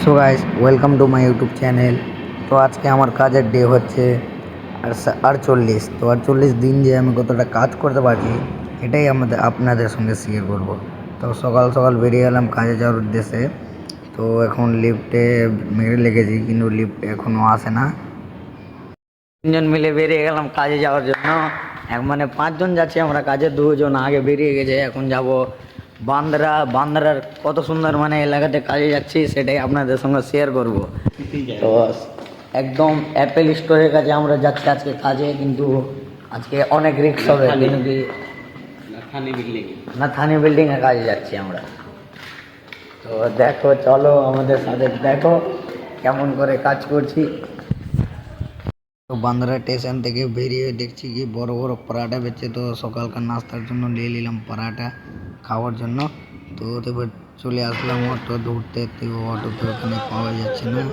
So guys welcome to my YouTube channel. তো আজকে আমার কাজের ডে হচ্ছে 48। তো 48 দিন যে আমি কতটা কাজ করতে পারছি এটাই আপনাদের সঙ্গে শেয়ার করব। তো সকাল সকাল বেরিয়ে গেলাম কাজে যাওয়ার উদ্দেশ্যে। তো এখন লিফটে মেরে লেগেছি কিন্তু লিফট এখনও আসে না। তিনজন মিলে বেরিয়ে গেলাম কাজে যাওয়ার জন্য। মানে 5জন যাচ্ছি আমরা কাজে, 2জন আগে বেরিয়ে গেছে। এখন যাব বান্দ্রার কত সুন্দর মানে এলাকাতে কাজে যাচ্ছি সেটাই আপনাদের সঙ্গে শেয়ার করব। তো একদম অ্যাপেল স্টোরের কাছে আমরা যাচ্ছি আজকে কাজে, কিন্তু আজকে অনেক রিস্ক হবে কিন্তু কি থানি বিল্ডিংয়ে কাজে যাচ্ছি আমরা। তো দেখো, চলো আমাদের সাথে দেখো কেমন করে কাজ করছি। তো বান্দ্রা স্টেশন থেকে বেরিয়ে দেখছি কি বড় বড় পরাঠা বেচছে। তো সকালকার নাস্তার জন্য নিয়ে নিলাম পরাঠা খাওয়ার জন্য। তো এবার চলে আসলাম অটো ধরতে। তো অটো তো ওখানে পাওয়া যাচ্ছে না,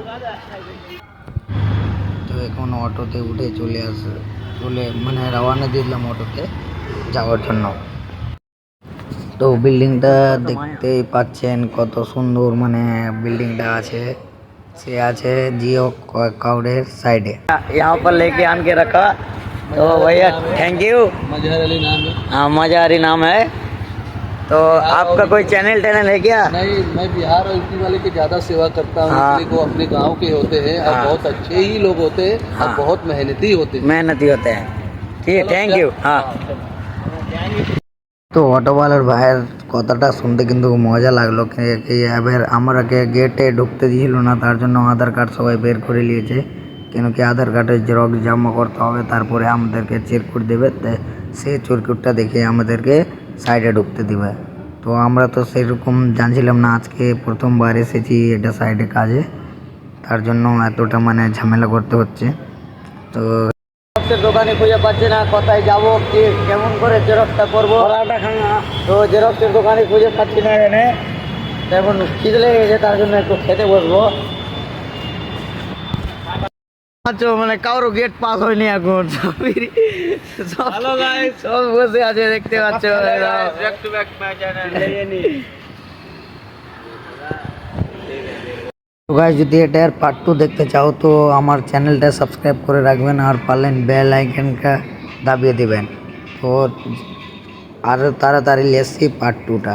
তো এখন অটোতে উঠে মানে রওনা দিলাম অটোতে যাওয়ার জন্য। তো বিল্ডিংটা দেখতেই পাচ্ছেন কত সুন্দর মানে বিল্ডিংটা আছে। से আছে जियो काउडर साइड है, यहाँ पर लेके आन के रखा। तो भैया थैंक यू। मजहर अली नाम है। हाँ, मजहर अली नाम है। तो आपका कोई चैनल है क्या? नहीं, मैं बिहार और यूपी वाले की ज़्यादा सेवा करता हूँ। हाँ। इसलिए वो अपने गांव के होते हैं और हाँ। बहुत अच्छे ही लोग होते हैं। हाँ। और बहुत मेहनती होते हैं। मेहनती होते हैं। ठीक है, थैंक यू। हाँ। তো অটোওয়ালার ভাইয়ের কথাটা শুনতে কিন্তু মজা লাগলো। এবার আমাকে গেটে ঢুকতে দিয়েছিল না, তার জন্য আধার কার্ড সবাই বের করে নিয়েছে। কেন কি আধার কার্ডের জেরক্স জমা করতে হবে, তারপরে আমাদেরকে চিরকুট দেবে। সেই চিরকুটটা দেখে আমাদেরকে সাইডে ঢুকতে দেবে। তো আমরা তো সেরকম জানছিলাম না, আজকে প্রথমবার এসেছি এটা সাইডে কাজে, তার জন্য এতটা মানে ঝামেলা করতে হচ্ছে। তো জেরক্সের দোকানে খুঁজে পাচ্ছি না, কোথায় যাবো কি কেমন করে জেরক্সটা করবো। তো জেরক্সের দোকানে খুঁজে পাচ্ছি না এখানে। এখন খিদে লেগে গেছে, তার জন্য একটু খেতে বসবো। আচ্ছা, মানে কারো গেট পাস হয়নি এখন, সব বসে আছে দেখতে পাচ্ছ। তো গাইস, যদি এটার পার্ট 2 দেখতে চাও তো আমার চ্যানেলটা সাবস্ক্রাইব করে রাখবেন, আর পারলেন বেল আইকনটা দাবিয়ে দিবেন। তো আরও তাড়াতাড়ি লেসছি পার্ট 2টা।